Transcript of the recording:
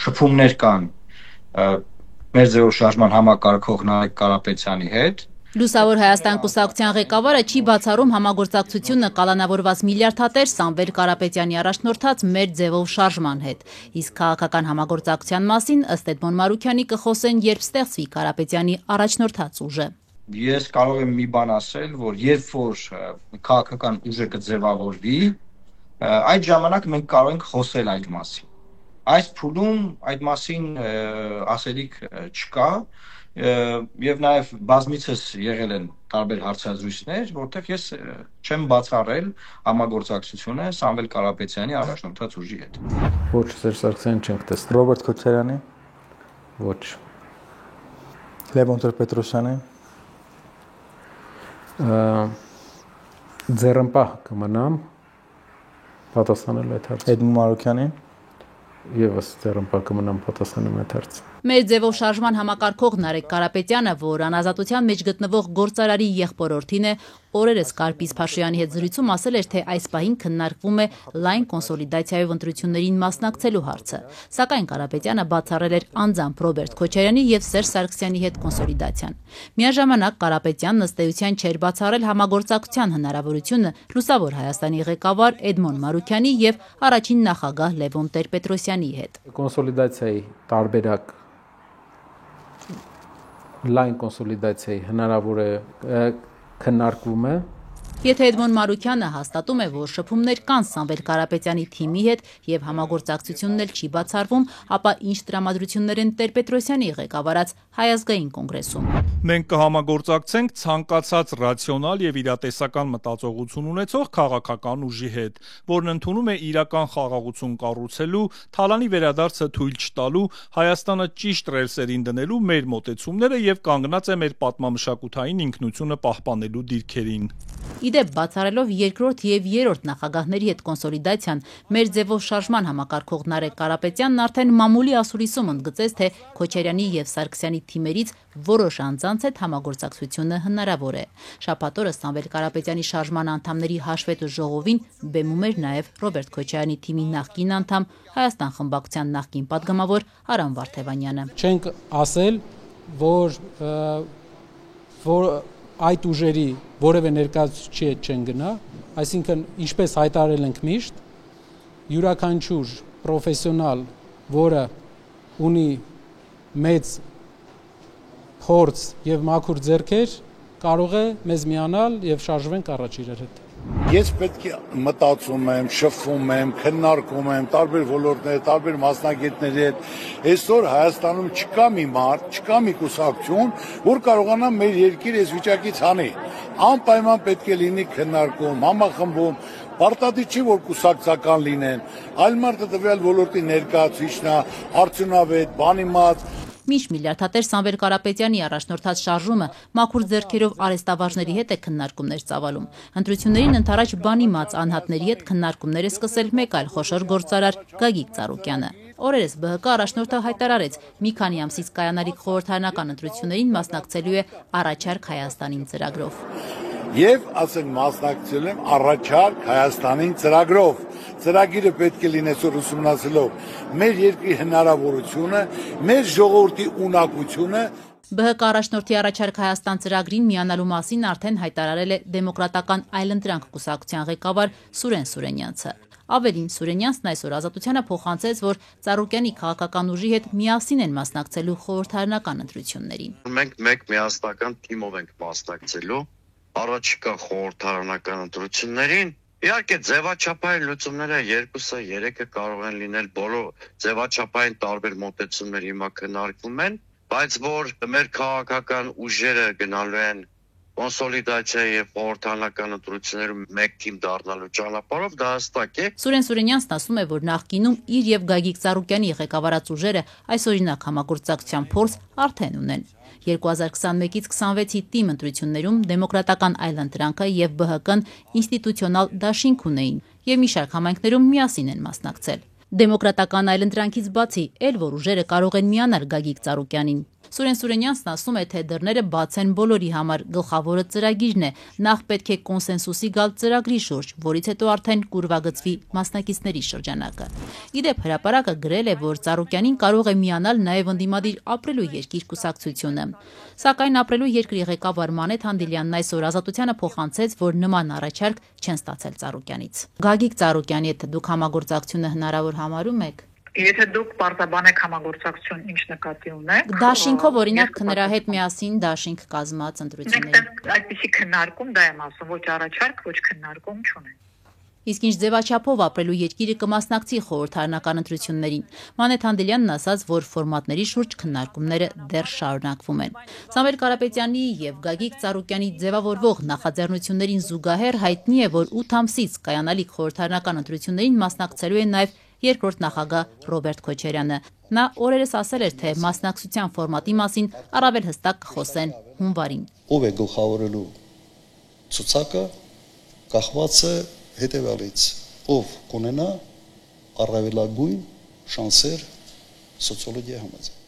շփումներ կան մեր ձևով շարժման համակարգող Նարեկ Կարապետյանի հետ։ Լուսավոր Հայաստան կուսակցության ղեկավարը չի բացառում համագործակցությունը կալանավորված միլիարդատեր Սամվել Կարապետյանի առաջնորդած մեր ձևով շարժման հետ։ Իսկ քաղաքական համագործակցության մասին ըստ Էդմոն Մարուքյանի կխոսեն, երբ ստեղծվի Կարապետյանի առաջնորդած ուժը։ Ես կարող եմ մի բան ասել, որ երբ որ քաղաքական ուժը կձևավորվի, այդ ժամանակ մենք կարող ենք խոսել այդ մասին։ Այս փուլում այդ մասին ասելիք չկա եւ նաեւ բազմիցս եղել են տարբեր հարցազրույցներ, որտեղ ես չեմ բացառել համագործակցությունը Սամվել Կարապետյանի առաջնորդած ուժի հետ։ Ոչ, Սերժ Սարգսյանին չենք տեսնում։ Ռոբերտ Քոչարյանի։ Ոչ։ Լևոն Տեր-Պետրոսյանի։ Ձեռնպահ կմնամ պատասխանելու այդ հարցը։ Էդմոն Մարուքյանի։ Եվս ձեռնպահ կմնամ պատասխանելու այդ հարցը։ Մեր ձևով շարժման համակարգող Նարեկ Կարապետյանը, որ անազատության մեջ գտնվող գործարարի եղբորորդին է, օրերս Կարպիս Փաշոյանի հետ զրույցում ասել էր, թե այս պահին քննարկվում է լայն կոնսոլիդացիայով ընտրություններին մասնակցելու հարցը։ Սակայն Կարապետյանը բացառել էր անձամբ Ռոբերտ Քոչարյանի եւ Սերժ Սարգսյանի հետ կոնսոլիդացիան։ Միաժամանակ Կարապետյանն ըստ էության չէր բացառել համագործակցության հնարավորությունը Լուսավոր Հայաստանի ղեկավար Էդմոն Մարուքյանի եւ առաջին նախագահ Լևոն Տեր-Պետրոսյանի հետ։ Կոնսոլիդացիայի տարբերակ լայն կոնսոլիդացիայի հնարավոր է քննարկվում է։ Եթե Էդմոն Մարուքյանը հաստատում է, որ շփումներ կան Սամվել Կարապետյանի թիմի հետ եւ համագործակցությունն էլ չի բացառվում, ապա ինչ տրամադրություններ են Տեր-Պետրոսյանի ղեկավարած Հայ ազգային կոնգրեսում։ Մենք կհամագործակցենք ցանկացած ռացիոնալ եւ իրատեսական մտածողություն ունեցող քաղաքական ուժի հետ, որն ընդունում է իրական խաղաղություն կառուցելու, թալանի վերադարձը թույլ չտալու, Հայաստանը ճիշտ ռելսերին դնելու մեր մոտեցումները եւ կանգնած է մեր պատմամշակութային ինքնությունը պահպանելու դիրքերին։ Իդեպ բացառելով երկրորդ եւ երրորդ նախագահների հետ կոնսոլիդացիան, մեր ձևով շարժման համակարգող Նարեկ Կարապետյանն արդեն մամուլի ասուլիսում ընդգծեց, թե Քոչարյանի եւ Սարգսյանի թիմերից որոշ անձանց հետ համագործակցությունը հնարավոր է։ Շաբաթ օրը Սամվել Կարապետյանի շարժման անդամների հաշվետու ժողովին բեմում էր նաեւ Ռոբերտ Քոչարյանի թիմի նախկին անդամ Հայաստան խմբակցության նախկին падգամավոր Արամ Վարդևանյանը։ Չենք ասել, որ այդ ուժերի որևէ ներկայացուցիչի հետ չեն գնա, այսինքն ինչպես հայտարարել ենք միշտ, յուրաքանչյուր պրոֆեսիոնալ, որը ունի մեծ փորձ եւ մաքուր ձեռքեր, կարող է մեզ միանալ եւ շարժվենք առաջ իրար հետ։ Ես պետք է մտածում եմ, շփվում եմ, քննարկում եմ տարբեր ոլորտներ, տարբեր մասնագետների հետ։ Այսօր Հայաստանում չկա մի մարդ, չկա մի կուսակցություն, որ կարողանա մեր երկիրը այս վիճակից հանի։ Անպայման պետք է լինի քննարկում, համախմբում, պարտադիր չի որ կուսակցական լինեն, այլ մարդը տվյալ ոլորտի ներկայացուցիչն է, արդյունավետ, բանիմաց։ Մինչ միլիարդատեր Սամվել Կարապետյանի առաջնորդած շարժումը մաքուր ձեռքերով արեստավարժների հետ է քննարկումներ ծավալում։ Ընտրություններին ընդառաջ բանիմաց անհատների հետ քննարկումներ է սկսել մեկ այլ խոշոր գործարար Գագիկ Ծառուկյանը։ Օրերս ԲՀԿ առաջնորդը հայտարարեց, մի քանի ամսից կայանալիք խորհրդարանական ընտրություններին մասնակցելու է «Առաջարկ Հայաստանին» ծրագրով։ Եվ ասենք մասնակցել եմ «Առաջարկ Հայաստանին» ծրագրով։ Ծրագիրը պետք է լինի այսօր ուսումնասիրելով մեր երկրի հնարավորությունը, մեր ժողովրդի ունակությունը։ ԲՀԿ առաջնորդի «Առաջարկ Հայաստան» ծրագրին միանալու մասին արդեն հայտարարել է Դեմոկրատական այլընտրանք կուսակցության ղեկավար Սուրեն Սուրենյանցը։ Ավելին, Սուրենյանցն այսօր Ազատությանը փոխանցեց, որ Ծառուկյանի քաղաքական ուժի հետ միասին են մասնակցելու խորհրդարանական ընտրություններին։ Մենք մեկ միասնական թիմով ենք մասնակցելու առաջիկա խորհրդարանական ընտրություններին։ Իհարկե ձևաչափային լուծումները 2-ը 3-ը կարող են լինել, բոլոր ձևաչափային տարբեր մոտեցումներ հիմա քննարկվում են, բայց որ մեր քաղաքական ուժերը գնալու են կոնսոլիդացիա եւ խորհրդարանական ընտրություններում մեկ թիմ դառնալու ճանապարհով դա հստակ է։ Սուրեն Սուրենյանցն ասում է, որ նախկինում իր եւ Գագիկ Ծառուկյանի ղեկավարած ուժերը այսօրինակ համագործակցության փորձ արդեն ունեն։ 2021-ից 26-ի թիմ ընտրություններում Դեմոկրատական այլընտրանքը եւ ԲՀԿ-ն ինստիտուցիոնալ դաշինք ունեին եւ մի շարք համայնքներում միասին են մասնակցել։ Դեմոկրատական այլընտրանքից բացի էլ որ ուժերը կարող են միանալ Գագիկ Ծառուկյանին։ Սուրեն Սուրենյանցն ասում է, թե դռները բաց են բոլորի համար, գլխավորը ծրագիրն է, նախ պետք է կոնսենսուսի գալ ծրագրի շուրջ, որից հետո արդեն կուրվագծվի մասնակիցների շրջանակը։ Իդեպ հրապարակը գրել է, որ Ծառուկյանին կարող է միանալ նաև ընդդիմադիր ապրելու երկիր կուսակցությունը։ Սակայն ապրելու երկրի ղեկավար Մանեթ Հանդիլյանն այսօր Ազատությանը փոխանցեց, որ նման առաջարկ չեն ստացել Ծառուկյանից։ Գագիկ Ծառուկյանի հետ դուք համագործակցությունը հնարավոր համարում եք։ Եթե դուք պարտաբանեք համագործակցություն, ինչ նկատի ունեք։ Դաշինքով օրինակ նրա հետ միասին դաշինք կազմած ընտրությունների։ Այդպիսի քննարկում դա եմ ասում, ոչ առաջարկ, ոչ քննարկում չունեն։ Իսկ ինչ ձևաչափով ապրելու երկիրը կմասնակցի խորհրդարանական ընտրություններին։ Մանեթ Հանդիլյանն ասաց, որ ֆորմատների շուրջ քննարկումները դեռ շարունակվում են։ Սամվել Կարապետյանի եւ Գագիկ Ծառուկյանի ձևավորվող նախաձեռնություններին զուգահեռ հայտնի է, որ 8 ամսից կայանալիք խորհրդարանական ընտրություններին մասնակցելու է նաեւ երկրորդ նախագահ Ռոբերտ Քոչարյանը։ Նա օրերս ասել էր, թե մասնակցության ֆորմատի մասին առավել հստակ կխոսեն հունվարին։ Ով է գլխավորելու ցուցակը կախված է հետևյալից, ով կունենա առավելագույն շանսեր սոցիոլոգիայի համաձայն։